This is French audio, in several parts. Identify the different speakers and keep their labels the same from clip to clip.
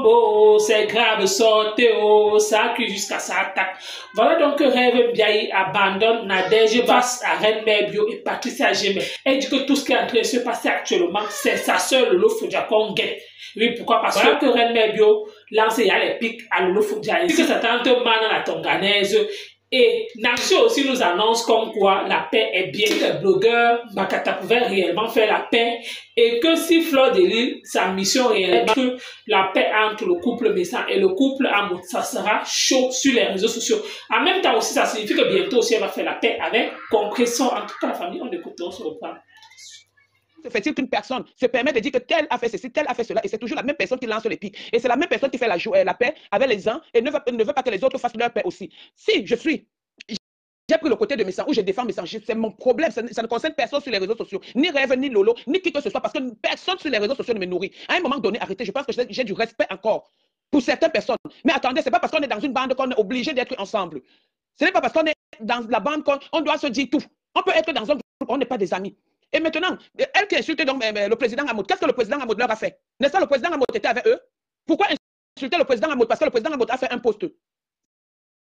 Speaker 1: Bombo, c'est grave, sortez, oh, ça cuit jusqu'à ça attaque. Voilà donc que Rêve Biaï abandonne Nadège face à Reine Mère Bio et Patricia Gémé. Elle dit que tout ce qui est en train de se passer actuellement, c'est sa sœur Lolo Fodja qu'on guette. Oui, pourquoi? Parce que Reine Mère Bio lance les pics à Lolo Fodja. Et que sa tante Mana la Tonganaise. Et Naxo aussi nous annonce comme quoi la paix est bien. Les blogueurs Bakata pouvaient réellement faire la paix et que si Fleur de Lys, sa mission réellement que la paix entre le couple Messang et le couple Amout, ça sera chaud sur les réseaux sociaux. En même temps aussi, ça signifie que bientôt aussi elle va faire la paix avec Compression. En tout cas, la famille, on écoute, on se reprend.
Speaker 2: Fait-il qu'une personne se permet de dire que tel a fait ceci, tel a fait cela, et c'est toujours la même personne qui lance les pics. Et c'est la même personne qui fait la paix avec les uns et ne veut pas que les autres fassent leur paix aussi. Si j'ai pris le côté de Messang où je défends Messang, c'est mon problème, ça ne concerne personne sur les réseaux sociaux, ni Rêve, ni Lolo, ni qui que ce soit, parce que personne sur les réseaux sociaux ne me nourrit. À un moment donné, arrêtez, je pense que j'ai du respect encore pour certaines personnes. Mais attendez, c'est pas parce qu'on est dans une bande qu'on est obligé d'être ensemble. Ce n'est pas parce qu'on est dans la bande qu'on doit se dire tout. On peut être dans un groupe, on n'est pas des amis. Et maintenant, elle qui insulte donc le président Amout, qu'est-ce que le président Amout leur a fait? N'est-ce pas, le président Amout était avec eux? Pourquoi insulter le président Amout? Parce que le président Amout a fait un poste.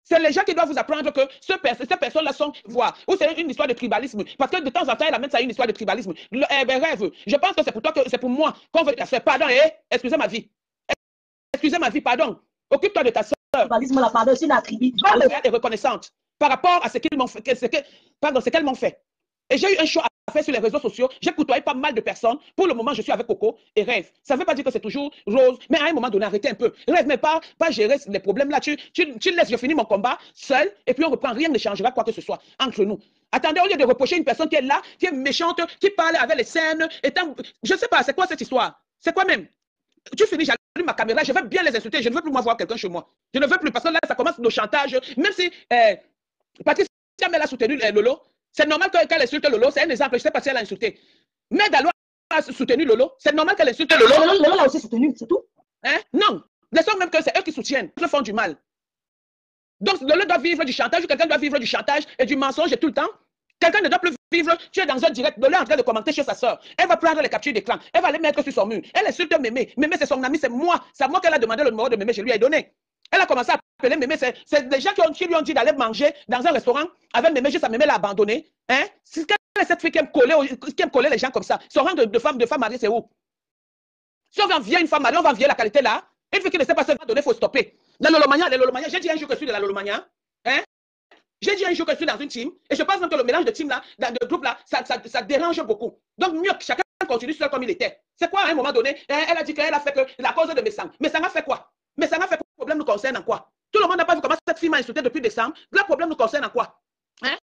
Speaker 2: C'est les gens qui doivent vous apprendre que ces personnes-là sont voix. Ou c'est une histoire de tribalisme. Parce que de temps en temps, elle amène ça à une histoire de tribalisme. Rêve, je pense que c'est pour toi, que c'est pour moi qu'on veut te faire. Pardon, excusez ma vie. Excusez ma vie, pardon. Occupe-toi de ta soeur.
Speaker 3: Tribalisme, la pardon, c'est une attribut.
Speaker 2: Elle est reconnaissante par rapport à ce qu'ils m'ont fait, ce qu'elles m'ont fait. Et j'ai eu un choix à faire sur les réseaux sociaux. J'ai côtoyé pas mal de personnes. Pour le moment, je suis avec Coco et Rêve. Ça ne veut pas dire que c'est toujours rose, mais à un moment donné, arrêtez un peu. Rêve, mais pas gérer les problèmes là. Tu laisses, je finis mon combat seul et puis on reprend. Rien ne changera quoi que ce soit entre nous. Attendez, au lieu de reprocher une personne qui est là, qui est méchante, qui parle avec les scènes, je ne sais pas, c'est quoi cette histoire? C'est quoi même? Tu finis, j'allume ma caméra, je vais bien les insulter. Je ne veux plus moi voir quelqu'un chez moi. Je ne veux plus parce que là, ça commence le chantage. Même si Patricia Mel a soutenu Lolo, c'est normal qu'elle insulte Lolo. C'est un exemple. Je ne sais pas si elle a insulté. Mais Dalo a soutenu Lolo. C'est normal qu'elle insulte Lolo.
Speaker 3: Lolo l'a aussi soutenu, c'est tout.
Speaker 2: Hein? Non. Laissons même que c'est eux qui soutiennent. Ils font du mal. Donc, Lolo doit vivre du chantage. Quelqu'un doit vivre du chantage et du mensonge tout le temps. Quelqu'un ne doit plus vivre. Tu es dans un direct. Lolo est en train de commenter chez sa soeur. Elle va prendre les captures d'écran. Elle va les mettre sur son mur. Elle insulte Mémé. Mémé, c'est son ami. C'est moi. C'est à moi qu'elle a demandé le numéro de Mémé. Je lui ai donné. Elle a commencé à appeler Mémé. C'est des gens qui lui ont dit d'aller manger dans un restaurant avec Mémé. Juste à Mémé l'a abandonné. Hein? C'est cette fille qui aime coller les gens comme ça. Son rang de femme mariée, c'est où? Si on va envier une femme mariée, on va envier la qualité là. Une fille qui ne sait pas se donner, il faut stopper. La Lolomania, j'ai dit un jour que je suis de la Lolomania. Hein? J'ai dit un jour que je suis dans une team. Et je pense même que le mélange de team là, de groupe là, ça dérange beaucoup. Donc mieux que chacun continue seul comme il était. C'est quoi à un moment donné? Elle a dit qu'elle a fait que la cause de Messang. Messang a fait quoi? Messang a fait quoi? Le problème nous concerne en quoi? Tout le monde n'a pas vu comment cette fille m'a insulté depuis décembre. Le problème nous concerne en quoi? Hein?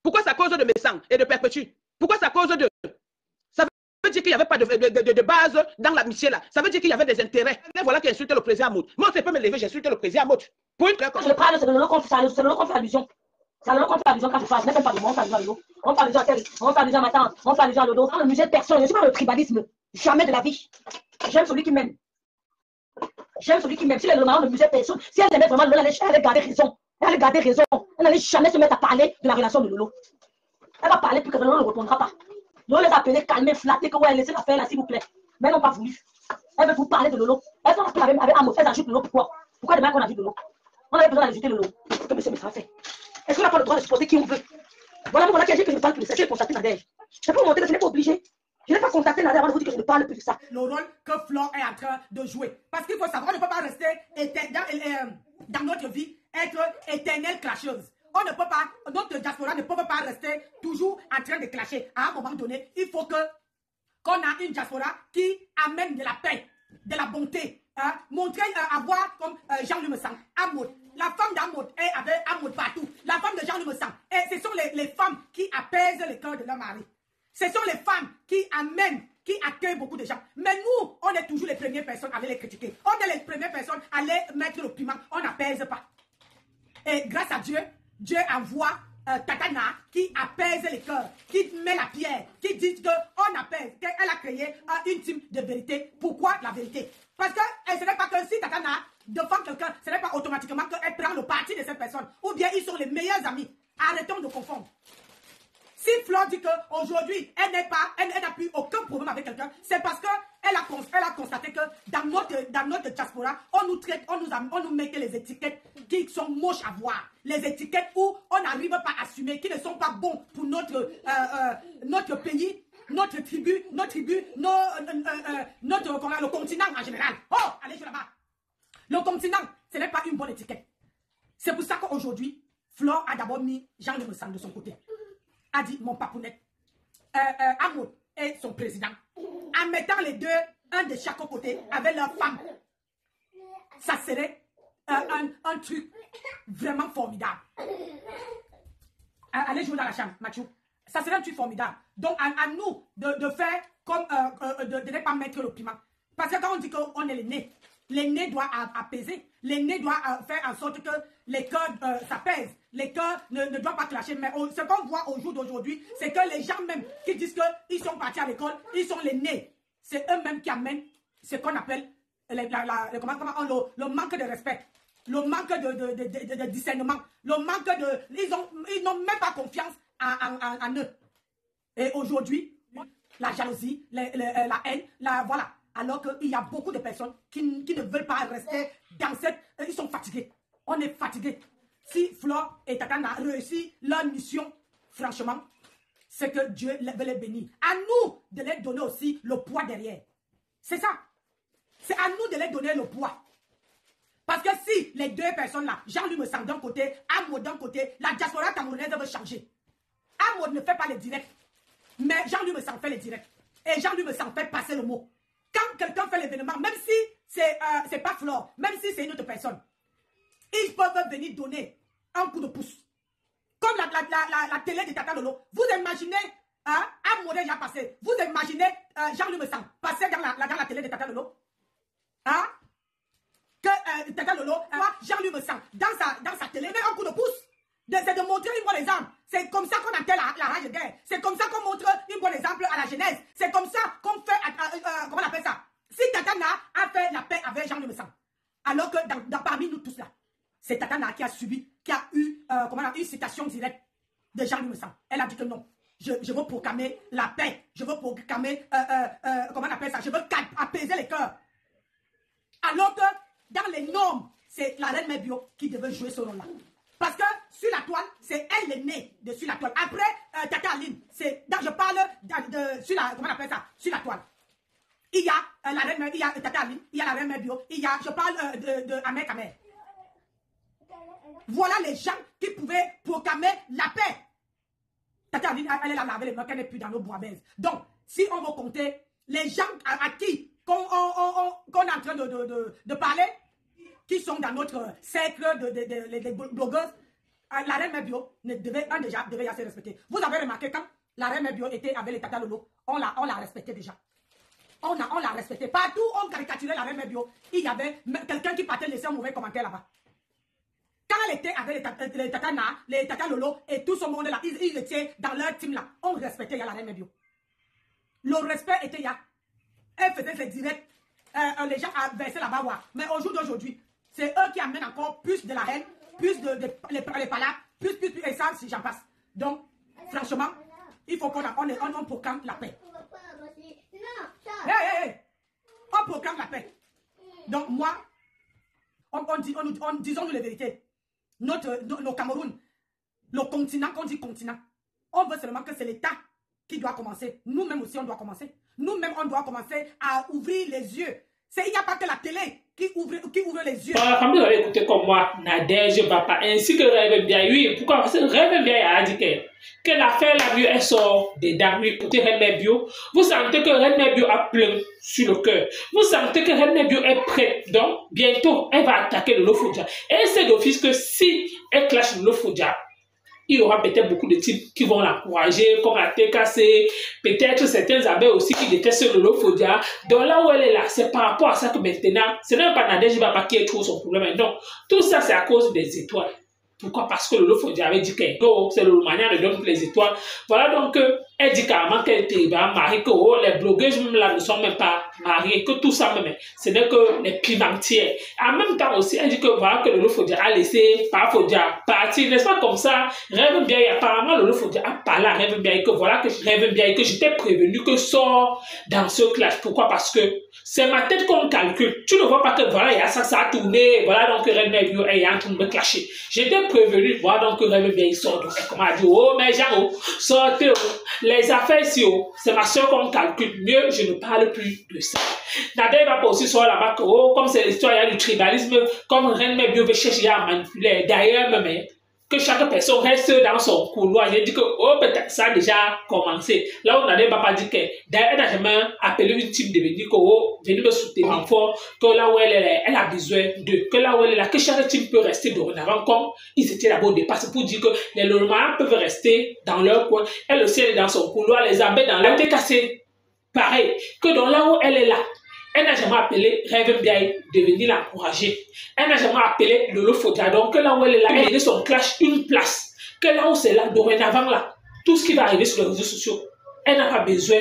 Speaker 2: Pourquoi ça cause de Messang et de Perpétue? Pourquoi ça cause de... Ça veut dire qu'il n'y avait pas de base dans l'amitié là. Ça veut dire qu'il y avait des intérêts. Et voilà qui insulte le président Amout. Moi, je peux me lever, j'insulte le président Amout. Pour une...
Speaker 3: Je parle, c'est le Lolo qu'on fait allusion. C'est le Lolo qu'on fait allusion quand je parle. Je n'ai même pas de moi, on fait allusion à Lolo. On fait allusion à tel, on fait allusion à ma tante, on fait allusion à Lolo. Dans le musée de personne, je ne suis pas dans le tribalisme. Jamais de la vie. J'aime celui qui m'aime. J'aime celui qui m'aime. Si elle est dans le musée de personne, si elle aimait vraiment Lolo, elle allait garder raison. Elle allait garder raison. Elle n'allait jamais se mettre à parler de la relation de Lolo. Elle va parler plus que Lolo ne répondra pas. Lolo les a appelés, calmer, flatter, que ouais, laissez la faire là, s'il vous plaît. Mais elles n'ont pas voulu. Elle veut vous parler de Lolo. Elles sont avec Amos, elles ajoute Lolo. Pourquoi? Pourquoi demain qu'on a vu Lolo? On avait besoin d'ajouter Lolo. Que monsieur Messang fait. Est-ce qu'on n'a pas le droit de supporter qui on veut? Voilà qui a dit que je ne parle plus de ça. J'ai contacté Nadège. C'est pour montrer que ce n'est pas obligé. Je n'ai pas contacté Nadège avant de vous dire que je ne parle plus de ça.
Speaker 4: Le rôle que Flore est en train de jouer. Parce qu'il faut savoir, on ne peut pas rester dans notre vie, être éternelle clasheuse. On ne peut pas, notre diaspora ne peut pas rester toujours en train de clasher. À un moment donné, il faut qu'on a une diaspora qui amène de la paix, de la bonté. Hein? Montrer, avoir comme Jean-Louis Messang, Amout. La femme d'Amout est avec Amout partout. La femme de Jean-Louis Messang. Et ce sont les femmes qui apaisent le cœur de leur mari. Ce sont les femmes qui amènent, qui accueillent beaucoup de gens. Mais nous, on est toujours les premières personnes à aller les critiquer. On est les premières personnes à aller mettre le piment. On n'apaise pas. Et grâce à Dieu, Dieu envoie Tatana qui apaise les cœurs, qui met la pierre, qui dit qu'on apaise, qu'elle a créé une team de vérité. Pourquoi la vérité? Parce que ce n'est pas que si Tatana défend quelqu'un, ce n'est pas automatiquement qu'elle prend le parti de cette personne. Ou bien ils sont les meilleurs amis. Arrêtons de confondre. Si Flore dit qu'aujourd'hui, elle n'a plus aucun problème avec quelqu'un, c'est parce que elle a constaté que dans notre diaspora, on nous mettait les étiquettes qui sont moches à voir. Les étiquettes où on n'arrive pas à assumer, qui ne sont pas bons pour notre pays, notre tribu, le continent en général. Oh, allez, je là-bas. Le continent, ce n'est pas une bonne étiquette. C'est pour ça qu'aujourd'hui, Flore a d'abord mis Jean-Louis Messang de son côté. A dit, mon papounet, Amour est son président. En mettant les deux, un de chaque côté, avec leur femme, ça serait un truc vraiment formidable. Allez jouer dans la chambre, Mathieu. Ça serait un truc formidable. Donc, à nous de faire comme de ne pas mettre le piment. Parce que quand on dit qu'on est les nez doivent apaiser. Les nez doivent faire en sorte que les cœurs s'apaisent. Les cœurs ne doivent pas clasher. Mais ce qu'on voit au jour d'aujourd'hui, c'est que les gens même qui disent qu'ils sont partis à l'école, ils sont les nés. C'est eux-mêmes qui amènent ce qu'on appelle le manque de respect, le manque de discernement, le manque de... Ils n'ont même pas confiance en eux. Et aujourd'hui, la jalousie, la haine, voilà. Alors qu'il y a beaucoup de personnes qui ne veulent pas rester dans cette... Ils sont fatigués. On est fatigués. Si Flore et Tatana réussissent leur mission, franchement, c'est que Dieu veut les bénir. À nous de les donner aussi le poids derrière. C'est ça. C'est à nous de les donner le poids. Parce que si les deux personnes-là, Jean-Louis Messang d'un côté, Amour d'un côté, la diaspora camerounaise veut changer. Amour ne fait pas les directs. Mais Jean-Louis Messang fait les directs. Et Jean-Louis Messang fait passer le mot. Quand quelqu'un fait l'événement, même si c'est pas Flore, même si c'est une autre personne, ils peuvent venir donner un coup de pouce. Comme la télé de Tata Lolo. Vous imaginez, Amour déjà passé, vous imaginez Jean-Louis Messang passer dans la télé de Tata Lolo, que Tata Lolo, Jean-Louis Messang dans sa télé, met un coup de pouce. C'est de montrer une bonne exemple. C'est comme ça qu'on appelle la rage de guerre. C'est comme ça qu'on montre un bon exemple à la jeunesse. C'est comme ça qu'on fait, comment on appelle ça? Si Tatana a fait la paix avec Jean-Louis Messang, alors que parmi nous tous là, c'est Tatana qui a subi, qui a eu une citation directe de Jean-Louis Messang. Elle a dit que non, je veux proclamer la paix, je veux proclamer, comment on appelle ça? Je veux apaiser les cœurs. Alors que dans les normes, c'est la reine Mébio qui devait jouer ce rôle-là. Parce que sur la toile, c'est elle l'aînée de sur la toile. Après, Tata Aline, je parle sur la, comment on appelle ça, sur la toile. Il y a la reine, il y a Tata Aline, il y a la reine Mébio, je parle de Ahmed Kamer. Voilà les gens qui pouvaient proclamer la paix. Tata Aline, elle est là avec les mains, qu'elle n'est plus dans nos bois baises. Donc, si on veut compter les gens à qui qu'on est en train de parler, qui sont dans notre cercle de blogueuses, la reine Mébio devait assez respecter. Vous avez remarqué quand la reine Mébio était avec les Tata Lolo, on l'a respecté déjà. On l'a respecté. Partout on caricaturait la reine Mébio, il y avait quelqu'un qui partait laisser un mauvais commentaire là-bas. Quand elle était avec les Tata Lolo et tout ce monde là, ils étaient dans leur team là, on respectait la reine Mébio. Le respect était là. Elle faisait ses directs, les gens versaient la bawa. Mais au jour d'aujourd'hui, c'est eux qui amènent encore plus de la haine, plus les palabres, plus, et ça, si j'en passe. Donc, franchement, il faut qu'on proclame la paix. On proclame la paix. Donc, moi, disons-nous les vérités. Nos Cameroun, le continent, qu'on dit continent, on veut seulement que c'est l'État qui doit commencer. Nous-mêmes aussi, on doit commencer. Nous-mêmes, on doit commencer à ouvrir les yeux. Il n'y a pas que la télé qui ouvre les yeux.
Speaker 1: Voilà, comme vous avez écouté comme moi, Nadège Bapa, ainsi que Rêve Biaye. Oui, pourquoi? Parce que Rêve Biaye a dit que l'affaire la mieux, elle sort dedans. Oui, écoutez Reine Bio. Vous sentez que Reine Bio a plein sur le cœur. Vous sentez que Reine Bio est prête. Donc, bientôt, elle va attaquer le Lofoudia. Et c'est d'office que si elle clash le Lofoudia, il y aura peut-être beaucoup de types qui vont l'encourager, comme la TKC, peut-être certains abeilles aussi qui détestent le Lofoudia. Donc là où elle est là, c'est par rapport à ça que maintenant, ce n'est pas Nadège Bapa qui trouve son problème. Non, tout ça c'est à cause des étoiles. Pourquoi? Parce que le Lofoudia avait dit que c'est le manière de donner les étoiles. Voilà donc Elle dit carrément qu'elle était mariée, que oh, les blogueuses même là ne sont même pas mariées, que tout ça même, ce n'est que les pimentières. En même temps aussi, elle dit que voilà que Lolo Fodia a laissé Fodia partir, n'est-ce pas comme ça? Rêve bien, apparemment Lolo Fodia a parlé à Rêve bien, que voilà que Rêve bien, que j'étais prévenu que sort dans ce clash. Pourquoi? Parce que c'est ma tête qu'on calcule. Tu ne vois pas que voilà, il y a ça a tourné, voilà donc Rêve bien, elle est en train de me clasher. J'étais prévenu, voilà donc Rêve bien, il sort. Donc, comment elle dit, oh, mais Jean, sortez, les affaires ici, c'est ma soeur qu'on calcule. Mieux, je ne parle plus de ça. Nadège va pas aussi sur là-bas que, oh, comme c'est l'histoire, il y a du tribalisme, comme Reine Mère Bio veut chercher à manipuler. D'ailleurs, même, que chaque personne reste dans son couloir. J'ai dit que, oh, peut-être ça a déjà commencé. Là où Nadège va pas dire que, d'ailleurs, elle n'a jamais appelé une team de venir que, oh, venez me soutenir fort, que là où elle est, elle a besoin de, que là où elle est là, que chaque team peut rester dorénavant comme ils étaient là-bas au départ. C'est pour dire que les Lolomans peuvent rester dans leur coin. Elle aussi, elle est dans son couloir, les abeilles dans la tête cassée. Pareil, que dans là où elle est là, elle n'a jamais appelé Rêve Mbiaye de venir l'encourager. Elle n'a jamais appelé Lolo Fodia. Donc, que là où elle est là, elle a donné son clash une place. Que là où c'est là, dorénavant là, tout ce qui va arriver sur les réseaux sociaux, elle n'a pas besoin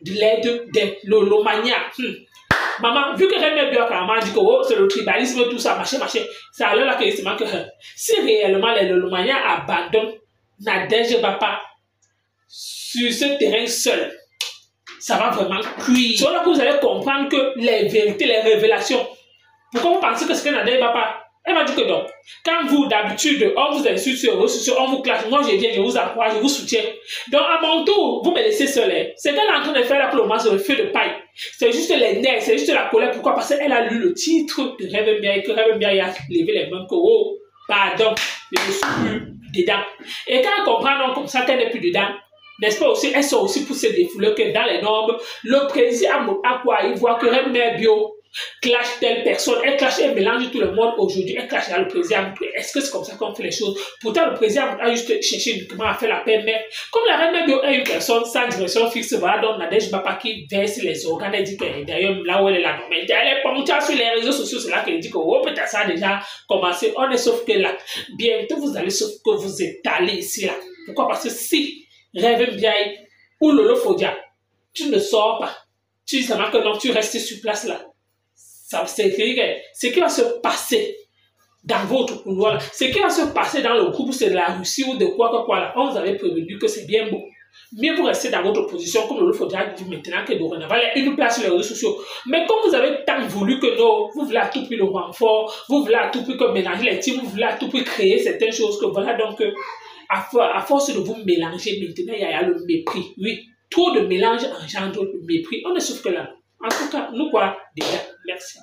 Speaker 1: de l'aide des Lolomanias. Maman, vu que Rêve Mbiaye a dit que oh, c'est le tribalisme, tout ça, machin, c'est alors là que c'est que si réellement les Lolomanias abandonnent Nadège va pas sur ce terrain seul, ça va vraiment cuire. C'est là que vous allez comprendre que les vérités, les révélations. Pourquoi vous pensez que ce que Nadège va pas? Elle m'a dit que non. Quand vous, d'habitude, on vous insulte sur vos sociaux, on vous clash, moi je viens, je vous encourage, je vous soutiens. Donc à mon tour, vous me laissez seul. C'est qu'elle est en train de faire là pour le moment sur le feu de paille. C'est juste les nerfs, c'est juste la colère. Pourquoi? Parce qu'elle a lu le titre de Rêve Mbiaye, que Rêve Mbiaye a levé les mains, que oh, pardon, je ne suis plus dedans. Et quand elle comprend donc comme ça qu'elle n'est plus dedans, n'est-ce pas aussi, elles sont aussi pour se défouler que dans les normes, le président à quoi il voit que Rêve Mbiaye clash telle personne, elle clash, elle mélange tout le monde aujourd'hui, elle clash dans le président. Est-ce que c'est comme ça qu'on fait les choses? Pourtant, le président a juste cherché uniquement à faire la paix, mais comme la Reine Mbiaye est une personne sans direction fixe, voilà, donc Nadège Bapa qui verse les organes, elle dit que d'ailleurs, là où elle est là, mais elle est ponctuelle sur les réseaux sociaux, c'est là qu'elle dit que oh, peut-être ça a déjà commencé. On est sauf que là, bientôt vous allez sauf que vous étalez ici là. Pourquoi? Parce que si Rêve Mbiaye ou Lolo Fodia, tu ne sors pas, tu dis seulement que non, tu restes sur place là. C'est ce qui va se passer dans votre couloir, ce qui va se passer dans le groupe, c'est de la Russie ou de quoi que quoi là. On vous avait prévenu que c'est bien beau. Mieux vous rester dans votre position, comme le faudra dire maintenant que dorénavant, il y a une place sur les réseaux sociaux. Mais comme vous avez tant voulu que non, vous voulez à tout prix le renfort, vous voulez à tout prix que mélanger les teams, vous voulez à tout prix créer certaines choses que voilà, donc à force de vous mélanger, maintenant il y a le mépris. Oui, trop de mélange engendre le mépris. On est sauf que là. En tout cas, nous quoi déjà. Merci.